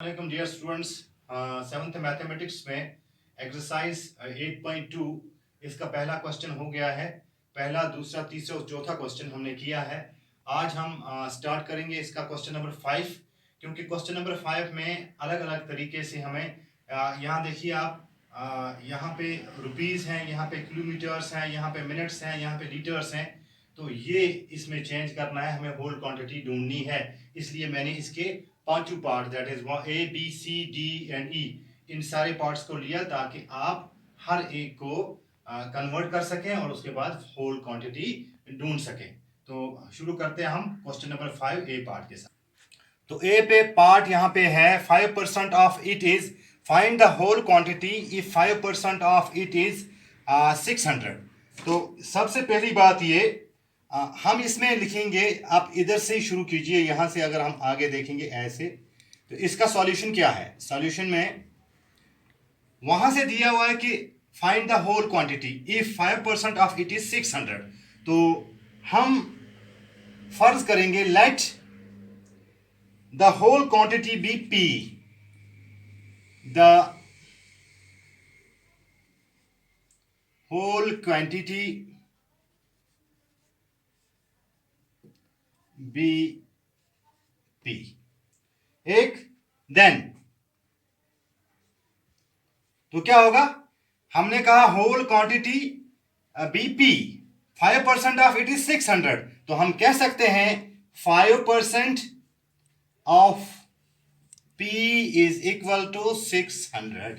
वालेकुम dear students. Seventh mathematics में exercise 8.2 इसका पहला क्वेश्चन हो गया है। पहला, दूसरा, तीसरा और चौथा क्वेश्चन हमने किया है। आज हम स्टार्ट करेंगे इसका क्वेश्चन नंबर 5, क्योंकि क्वेश्चन नंबर 5 में अलग अलग तरीके से हमें यहाँ देखिए आप, यहाँ पे रुपीज़ हैं, यहाँ पे किलोमीटर्स हैं, यहाँ पे मिनट्स हैं, यहाँ पे लीटर्स हैं। तो ये इसमें चेंज करना है, हमें होल क्वांटिटी ढूंढनी है। इसलिए मैंने इसके पांचों part, that is A B C D and E, इन सारे पार्ट्स को लिया ताकि आप हर एक को कन्वर्ट कर सकें और उसके बाद होल क्वांटिटी ढूंढ सकें। तो शुरू करते हैं हम क्वेश्चन नंबर 5 ए पार्ट के साथ। तो ए पे पार्ट यहाँ पे है 5% of it is find the whole quantity if 5% of it is 600। तो सबसे पहली बात ये, हम इसमें लिखेंगे, आप इधर से ही शुरू कीजिए, यहाँ से अगर हम आगे देखेंगे ऐसे, तो इसका सॉल्यूशन क्या है। सॉल्यूशन में वहाँ से दिया हुआ है कि find the whole quantity if 5% of it is 600। तो हम फर्ज करेंगे let the whole quantity be P, the whole quantity be P. एक देन, तो क्या होगा, हमने कहा whole quantity be P 5% of it is 600, तो हम कह सकते हैं 5% of P is equal to 600।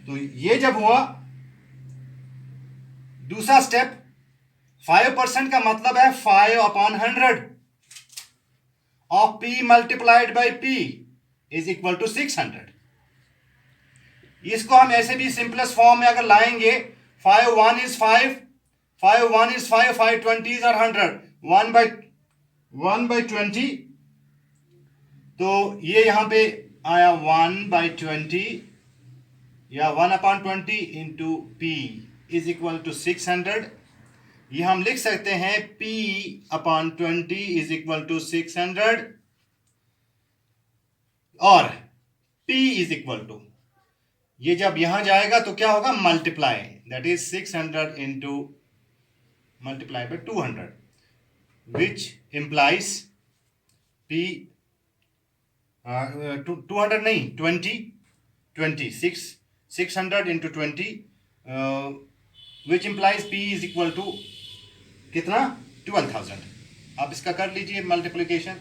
तो ये जब हुआ, दूसरा स्टेप, 5% का मतलब है 5/100 of P multiplied by P is equal to 600। इसको हम ऐसे भी सिंपलेस्ट फॉर्म में अगर लाएंगे, 5 1 is 5, 5 1 is 5, 5 20s are 100, 1 by 20, तो ये यहां पे आया 1/20 या 1/20 into P is equal to 600। ये हम लिख सकते हैं P/20 इज इक्वल टू 600, और P इज इक्वल टू, ये जब यहां जाएगा तो क्या होगा, multiply, that is 600 into multiply by 200, which implies P 200 नहीं, 600 into 20, which implies P is equal to कितना, 12,000। आप इसका कर लीजिए मल्टीप्लीकेशन,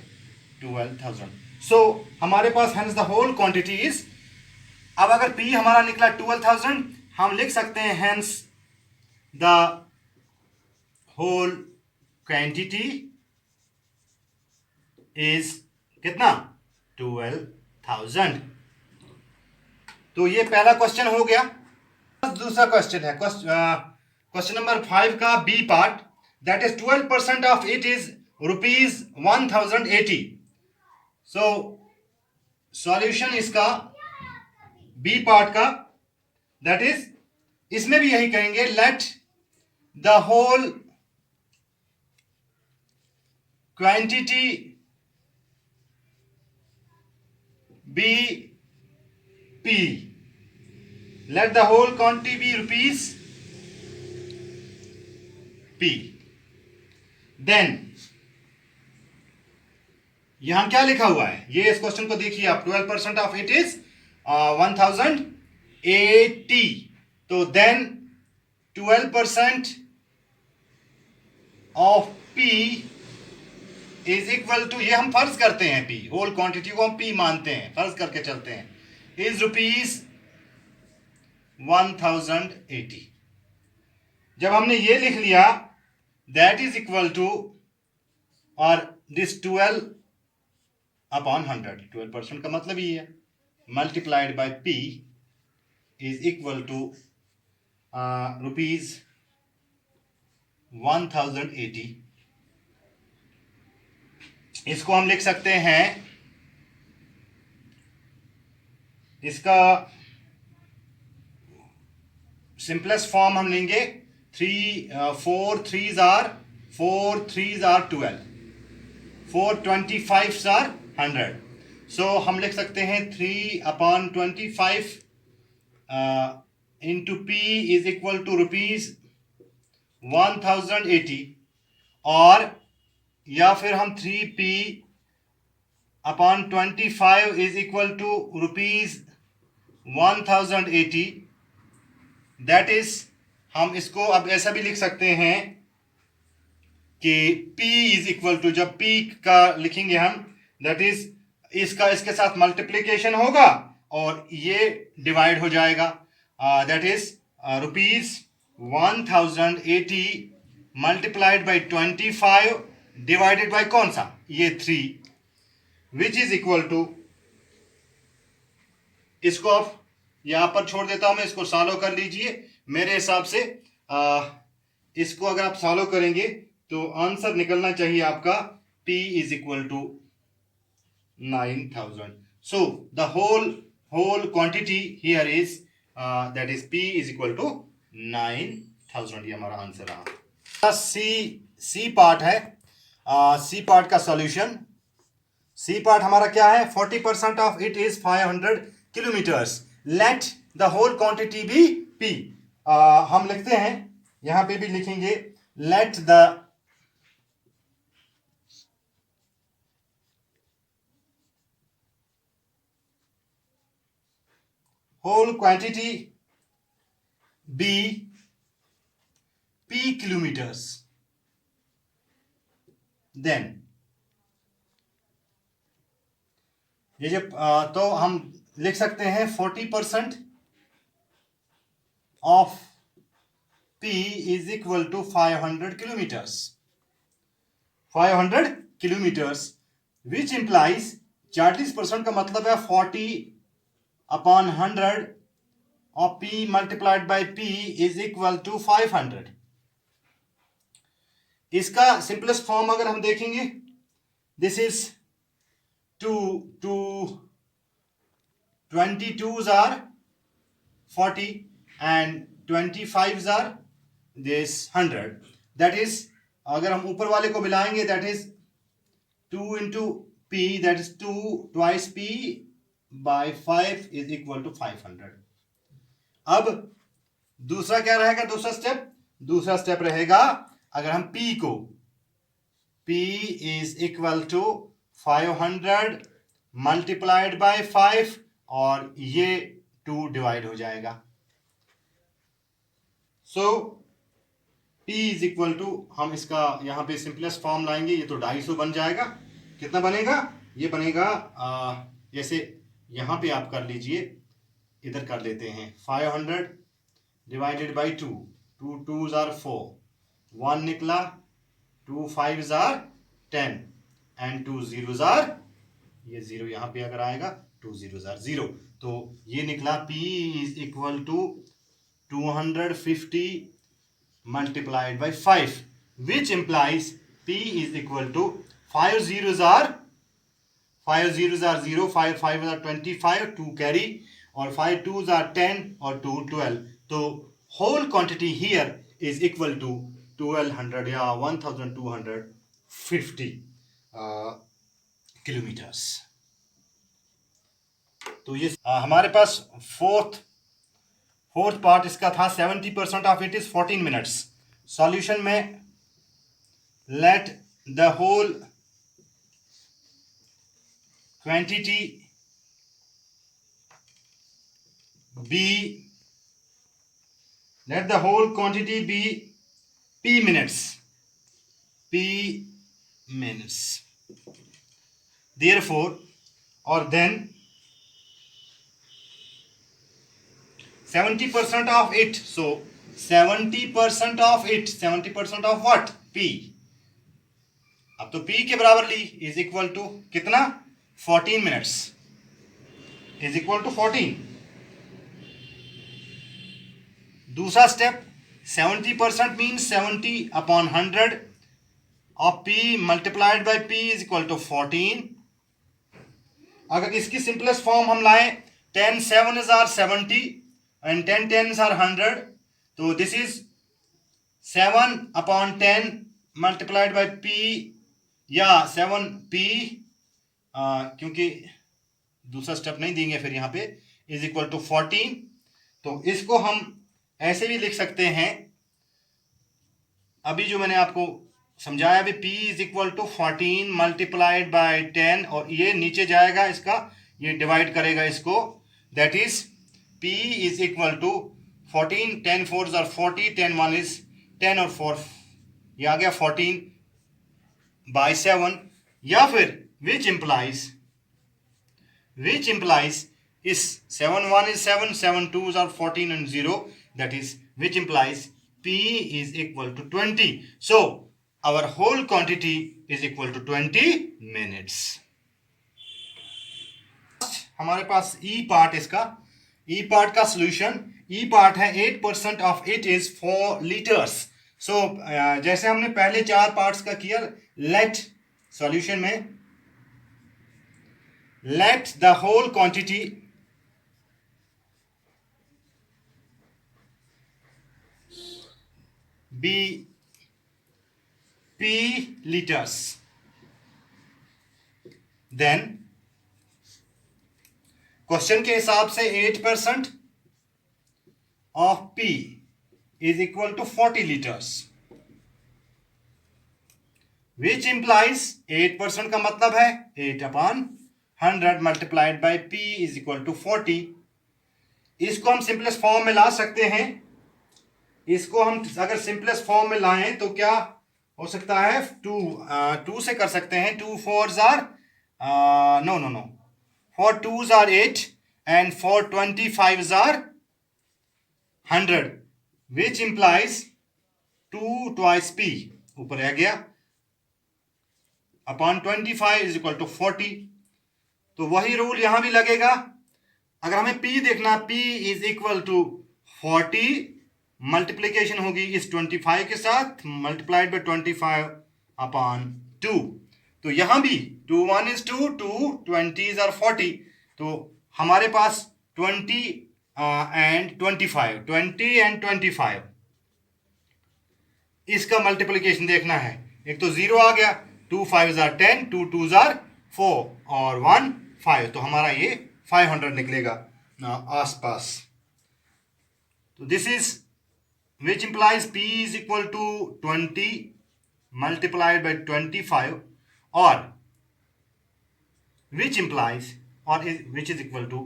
12,000। सो हमारे पास hence the whole quantity is, अब अगर P हमारा निकला 12,000, हम लिख सकते हैं hence the whole quantity is कितना, 12,000। तो ये पहला क्वेश्चन हो गया। दूसरा क्वेश्चन है क्वेश्चन नंबर 5 का B part, that is 12% of it is ₹1080। So solution इसका बी पार्ट का, दैट इज, इसमें भी यही कहेंगे, let the whole quantity be P, let the whole quantity be rupees P। Then यहां क्या लिखा हुआ है, ये इस क्वेश्चन को देखिए आप, 12% ऑफ इट इज 1080, तो then 12% of P is equal to, ये हम फर्ज करते हैं P, होल क्वांटिटी को हम P मानते हैं, फर्ज करके चलते हैं, इज रुपीज 1080। जब हमने ये लिख लिया, दैट इज इक्वल टू, और दिस 12/100, 12% का मतलब ही है, multiplied by P is equal to rupees 1080। इसको हम लिख सकते हैं, इसका सिंपलेस्ट फॉर्म हम लेंगे, 4 3s are 12, 4 25s are 100। सो हम लिख सकते हैं 3/25 into P is equal to ₹1080, और या फिर हम 3P/25 is equal to ₹1080। That is, हम इसको अब ऐसा भी लिख सकते हैं कि P इज इक्वल टू, जब P का लिखेंगे हम, दैट इज इसका इसके साथ मल्टीप्लीकेशन होगा और ये डिवाइड हो जाएगा। That is ₹1080 multiplied by 25 divided by कौन सा, ये 3, विच इज इक्वल टू, इसको अब यहां पर छोड़ देता हूं मैं, इसको सॉल्व कर लीजिए मेरे हिसाब से। इसको अगर आप सॉल्व करेंगे तो आंसर निकलना चाहिए आपका P is equal to 9000. So the whole quantity here is that is P is equal to 9000. ये हमारा आंसर रहा। सी पार्ट है, सी पार्ट का सॉल्यूशन। सी पार्ट हमारा क्या है, 40% of it is 500 kilometres, let the whole quantity be P। हम लिखते हैं, यहां पे भी लिखेंगे, let the whole quantity be P kilometers, then ये जब तो हम लिख सकते हैं 40% of P is equal to 500 kilometres, 500 kilometres, which implies 40% का मतलब है 40/100 of P multiplied by P is equal to 500। इसका सिंपलेस्ट फॉर्म अगर हम देखेंगे, this is 22s are 40 and 25s are this 100, that is, अगर हम ऊपर वाले को मिलाएंगे, that is 2 into P, that is 2 twice P by 5 is equal to 500। अब दूसरा क्या रहेगा, दूसरा स्टेप रहेगा, अगर हम P को, P is equal to 500 multiplied by 5 और ये 2 डिवाइड हो जाएगा। सो P इज इक्वल टू, हम इसका यहां पे सिंपलेस्ट फॉर्म लाएंगे, ये तो 250 बन जाएगा। कितना बनेगा, ये बनेगा जैसे यहां पे आप कर लीजिए, इधर कर लेते हैं, 500 डिवाइडेड बाई 2, 2 2s are 4, 1 निकला, 2 5s are 10 and 2 0s are, ये 0 यहां पे अगर आएगा, 2 0s are 0, तो ये निकला P is equal to 250 multiplied by 5, which implies P is equal to 5 zeros are 0, 5 5 are 25, 2 carry, और 5 2s are 10 और 2 12, तो whole quantity here is equal to 1200 या 1250 किलोमीटर्स। तो ये हमारे पास फोर्थ पार्ट इसका था, 70% of it is 14 minutes. Solution में let the whole quantity be P minutes, therefore, or then 70% of it, so 70% of what, P, अब तो P के बराबर ली, इज इक्वल टू कितना, 14 मिनट्स, इज इक्वल टू 14। दूसरा step, 70% means 70/100 of P multiplied by P is equal to 14। अगर इसकी simplest form हम लाएं, 10 7s are 70 and 10 10s are 100, तो this is 7/10 multiplied by P, या 7P, क्योंकि दूसरा स्टेप नहीं देंगे फिर यहाँ पे, इज इक्वल टू 14। तो इसको हम ऐसे भी लिख सकते हैं, अभी जो मैंने आपको समझाया अभी, p is equal to 14 multiplied by 10, और ये नीचे जाएगा इसका, ये डिवाइड करेगा इसको, that is p is equal to 14, 10 4s are 40, 10 1 is 10 और 4 ये आ गया 14 बाय 7, या फिर which implies is 7 1 is 7, 7 2s are 14 and 0, that is which implies p is equal to 20. So our whole quantity is equal to 20 minutes. हमारे पास e part, इसका e part का solution, e part है 8% of it is 4 litres. सो जैसे हमने पहले 4 parts का किया, late solution में let the whole quantity be p liters. Then question के हिसाब से 8% of p is equal to 40 liters, which implies 8% का मतलब है 8/100 multiplied by p is equal to 40. इसको हम सिंपलेस्ट फॉर्म में ला सकते हैं. इसको हम अगर सिंपलेस्ट फॉर्म में लाएं तो क्या हो सकता है, 2 से कर सकते हैं. 2 4s are no 4 2s are 8 and 4 25s are 100, which implies 2 twice p ऊपर रह गया अपॉन 25 इज इक्वल टू 40. तो वही रूल यहां भी लगेगा. अगर हमें p देखना, p is equal to 40, multiplication होगी इस 25 के साथ, मल्टीप्लाइड बाय 25 अपॉन 2. तो यहां भी 2 1 is 2, 2 20s are 40. तो हमारे पास 20 and 25, 20 and 25, इसका मल्टीप्लीकेशन देखना है. एक तो 0 आ गया, 2 5s are 10, 2 2s are 4 और 1 5, तो हमारा ये 500 निकलेगा आसपास. तो this is which implies p is equal to 20 multiplied by 25, और विच इंप्लाइज और which is equal to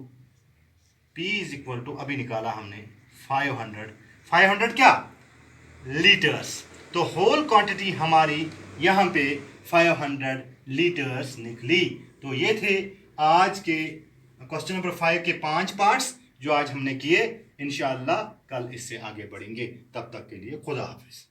p is equal to, अभी निकाला हमने 500 क्या, लीटर्स. तो होल क्वांटिटी हमारी यहाँ पे 500 लीटर्स निकली. तो ये थे आज के क्वेश्चन नंबर 5 के 5 पार्ट्स जो आज हमने किए. इंशाअल्लाह कल इससे आगे बढ़ेंगे. तब तक के लिए खुदा हाफिज.